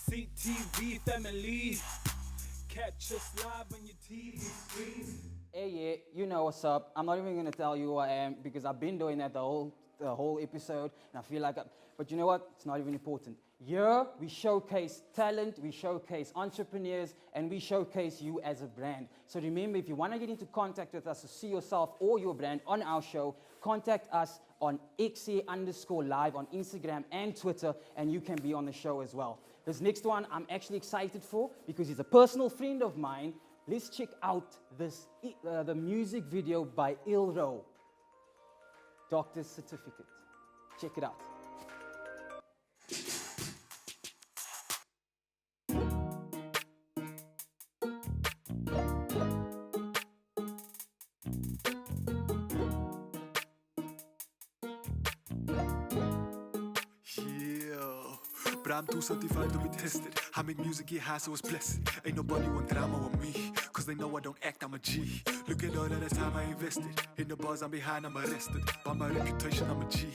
CTV family. Catch us live on your TV screen. Hey, yeah, you know what's up. I'm not even gonna tell you who I am because I've been doing that the whole episode, and I feel like, but you know what? It's not even important. Here we showcase talent, we showcase entrepreneurs, and we showcase you as a brand. So remember, if you want to get into contact with us to see yourself or your brand on our show, contact us on Ekse_live on Instagram and Twitter, and you can be on the show as well. This next one I'm actually excited for because he's a personal friend of mine. Let's check out this the music video by Ilro, Doctor's Certificate. Check it out. But I'm too certified to be tested. I make music get high, so it's blessed. Ain't nobody want drama with me, cause they know I don't act, I'm a G. Look at all of the time I invested. In the bars I'm behind, I'm arrested. By my reputation, I'm a G.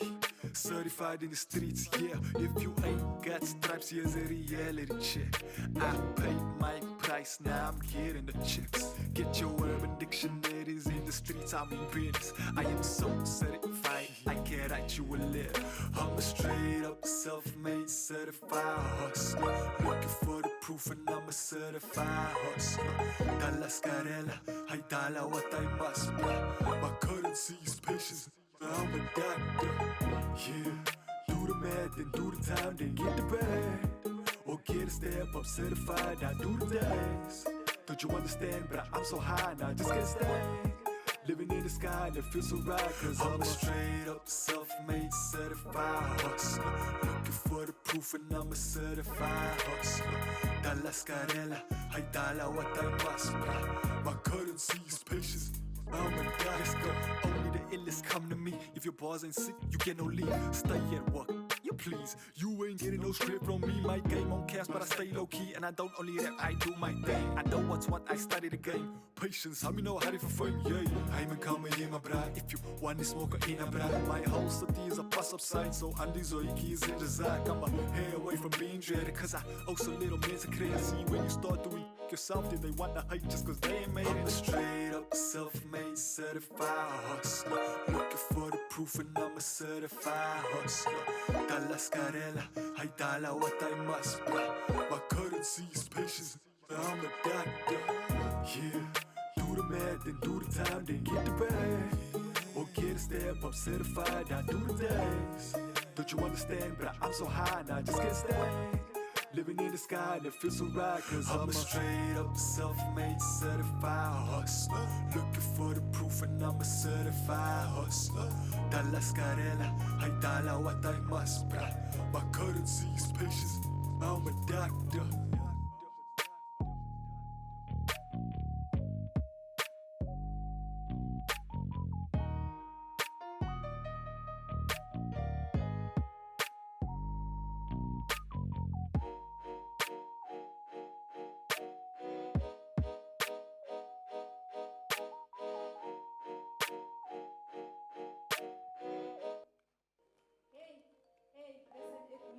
Certified in the streets, yeah. If you ain't got stripes, here's a reality check. I paid my price, now I'm getting the checks. Get your urban dictionaries in the streets, I'm in business. I am so certified, I can write you a letter. I'm a straight up self-made certified hustler. Looking for the proof and I'm a certified hustler. Dalla scarella, I dalla what I must be. My currency is patience, I'm a doctor. Yeah, do the math, then do the time, then get the bag. Or get a step up certified, I do the days. Don't you understand, but I'm so high, now I just can't stand. Living in the sky, and it feels so right, cause I'm a straight up self-made certified hustler. Looking for the proof and I'm a certified hustler. Dalla scarella, I dalla what I must be. My currency is patience, I'm a guy. Let's go, only the illest come to me. If your bars ain't sick, you get no leave. Stay at work, you please. You ain't getting no script from me. My game on cast, but I stay low key. And I don't only rap, I do my thing. I know what's what, I study the game. Patience, how me know how to fame, yeah. I'm in coming in my bra. If you want to smoke in a bra. My whole city is a pass up sign. So Andy's or Iki is in the zack. I'm a hair away from being dreaded. Cause I also little man's crazy. When you start doing yourself, then they want to hate just cause they ain't made it. I'm a straight up self-made certified hustler. Looking for the proof and I'm a certified hustler. Dalla scarella, I dalla what I must be. My currency is patience, I'm a doctor. Yeah, do the math, then do the time, then get the bag. Or get a step up certified, I do the days. Don't you understand, but I'm so high, now I just can't stand. Living in the sky and it feels so right, cause I'm a straight up self-made certified hustler. Looking for the proof and I'm a certified hustler. Dalla scarella, I dalla what I must be. My currency is patience, I'm a doctor.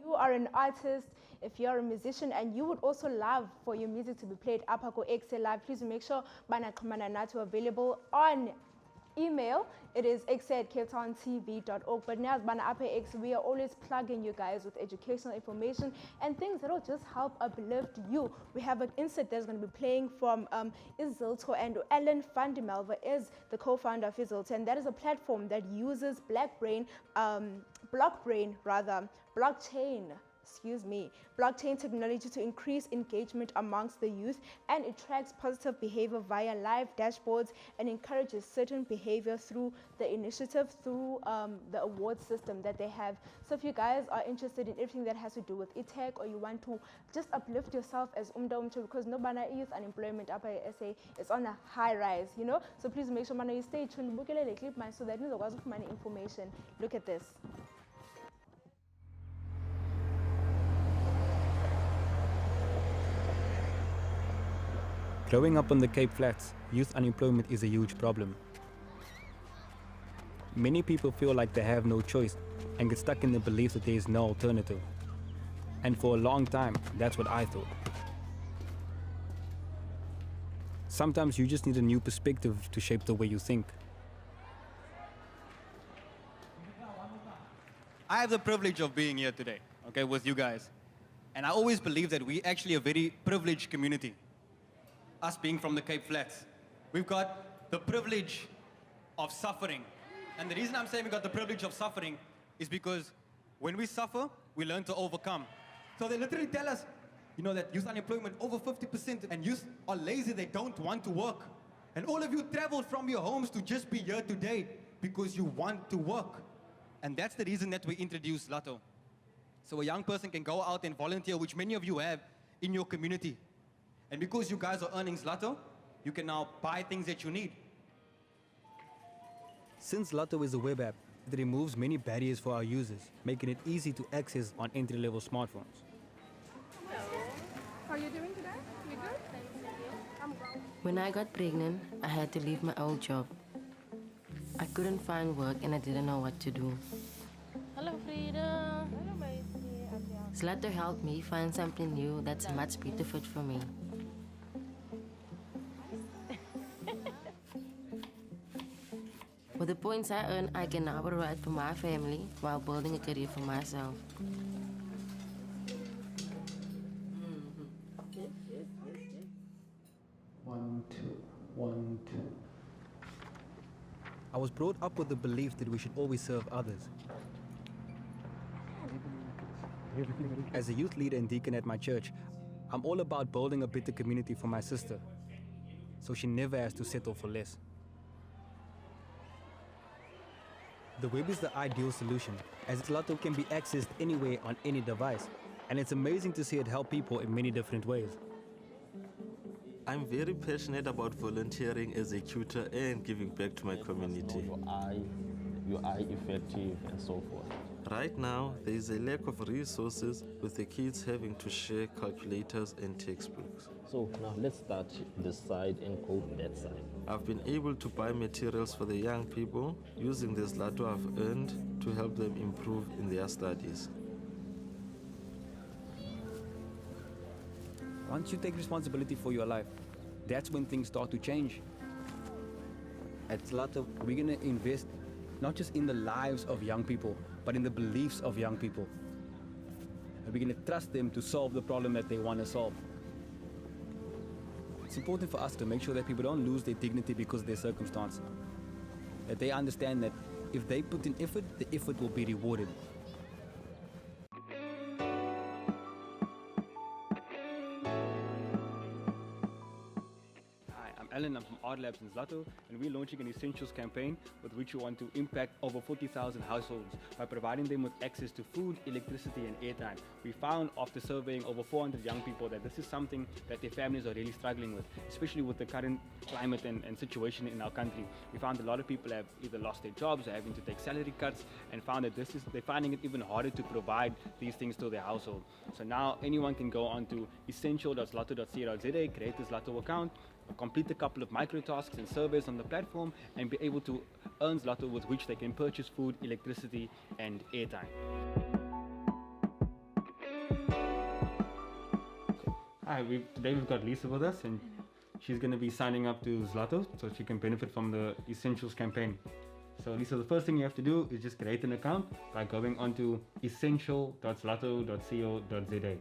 You are an artist, if you're a musician, and you would also love for your music to be played up at Ekse Live, please make sure Banakamana Natu available on email. It is ekse@capetowntv.org. But now as Bana Ekse, we are always plugging you guys with educational information and things that will just help uplift you. We have an insert that's going to be playing from Zlto, and Allan van der Merwe is the co-founder of Zlto, and that is a platform that uses blockchain technology to increase engagement amongst the youth, and it tracks positive behavior via live dashboards and encourages certain behavior through the initiative, through the award system that they have. So if you guys are interested in everything that has to do with e-tech, or you want to just uplift yourself as umda, because nobody youth unemployment up at SA is on a high rise, you know, so please make sure you stay tuned so that you guys find information. Look at this. Growing up on the Cape Flats, youth unemployment is a huge problem. Many people feel like they have no choice and get stuck in the belief that there is no alternative. And for a long time, that's what I thought. Sometimes you just need a new perspective to shape the way you think. I have the privilege of being here today, okay, with you guys. And I always believe that we actually a very privileged community. Us being from the Cape Flats. We've got the privilege of suffering. And the reason I'm saying we got the privilege of suffering is because when we suffer, we learn to overcome. So they literally tell us, you know, that youth unemployment over 50%, and youth are lazy, they don't want to work. And all of you traveled from your homes to just be here today because you want to work. And that's the reason that we introduced Zlto. So a young person can go out and volunteer, which many of you have in your community. And because you guys are earning Zlto, you can now buy things that you need. Since Zlto is a web app, it removes many barriers for our users, making it easy to access on entry-level smartphones. How are you doing today? You good? I'm well. When I got pregnant, I had to leave my old job. I couldn't find work and I didn't know what to do. Hello, Frida. Zlto helped me find something new that's much better fit for me. With the points I earn, I can now provide for my family while building a career for myself. I was brought up with the belief that we should always serve others. As a youth leader and deacon at my church, I'm all about building a better community for my sister, so she never has to settle for less. The web is the ideal solution, as Zlto can be accessed anywhere on any device, and it's amazing to see it help people in many different ways. I'm very passionate about volunteering as a tutor and giving back to my community. Your eye effective and so forth. Right now, there is a lack of resources with the kids having to share calculators and textbooks. So now let's start this side and go that side. I've been able to buy materials for the young people using the Zlto I've earned to help them improve in their studies. Once you take responsibility for your life, that's when things start to change. At Zlto, we're going to invest not just in the lives of young people, but in the beliefs of young people. And we're going to trust them to solve the problem that they want to solve. It's important for us to make sure that people don't lose their dignity because of their circumstance. That they understand that if they put in effort, the effort will be rewarded. Allan, I'm from Art Labs in Zlto, and we're launching an Essentials campaign with which we want to impact over 40,000 households by providing them with access to food, electricity, and airtime. We found after surveying over 400 young people that this is something that their families are really struggling with, especially with the current climate and situation in our country. We found a lot of people have either lost their jobs or having to take salary cuts, and found that they're finding it even harder to provide these things to their household. So now anyone can go on to essential.zlto.co.za, create a Zlto account, complete a couple of micro tasks and surveys on the platform, and be able to earn Zlto with which they can purchase food, electricity, and airtime. Hi, today we've got Lisa with us, and she's going to be signing up to Zlto so she can benefit from the Essentials campaign. So Lisa, the first thing you have to do is just create an account by going onto essential.zlto.co.za.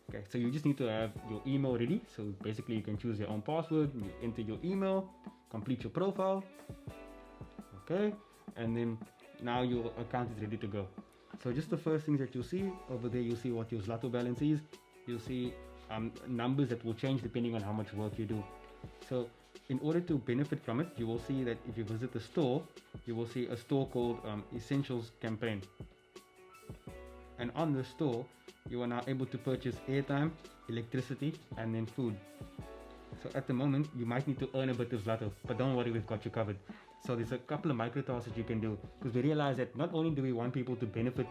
Okay, so you just need to have your email ready. So basically you can choose your own password, you enter your email, complete your profile. Okay, and then now your account is ready to go. So just the first things that you'll see over there, you'll see what your Zlto balance is. You'll see numbers that will change depending on how much work you do. So in order to benefit from it, you will see that if you visit the store, you will see a store called Essentials Campaign. And on the store, you are now able to purchase airtime, electricity, and then food. So at the moment, you might need to earn a bit of Zlto, but don't worry, we've got you covered. So there's a couple of micro tasks that you can do, because we realize that not only do we want people to benefit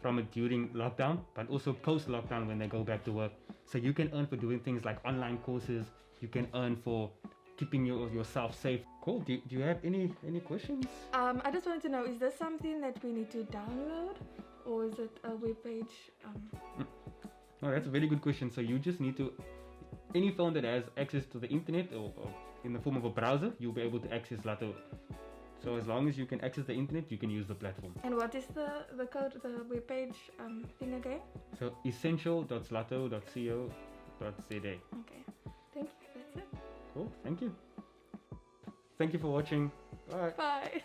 from it during lockdown, but also post-lockdown when they go back to work. So you can earn for doing things like online courses, you can earn for keeping yourself safe. Cool, do you have any questions? I just wanted to know, is this something that we need to download, or is it a web page? No, that's a very good question. So you just need to, any phone that has access to the internet or in the form of a browser, you'll be able to access Zlto. So as long as you can access the internet, you can use the platform. And what is the code, the webpage thing again? So essential.zlto.co.za. Okay. Thank you. That's it. Cool. Thank you. Thank you for watching. Bye. Bye.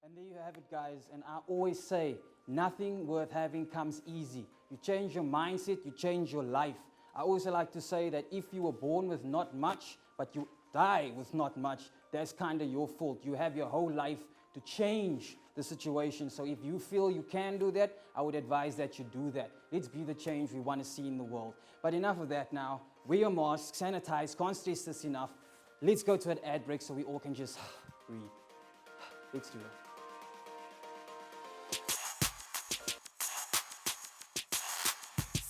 And there you have it, guys. And I always say, nothing worth having comes easy. You change your mindset, you change your life. I also like to say that if you were born with not much, but you die with not much, that's kind of your fault. You have your whole life to change the situation. So if you feel you can do that, I would advise that you do that. Let's be the change we want to see in the world. But enough of that now. Wear your mask, sanitize, can't stress this enough. Let's go to an ad break so we all can just breathe. Let's do that.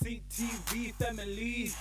CTV family.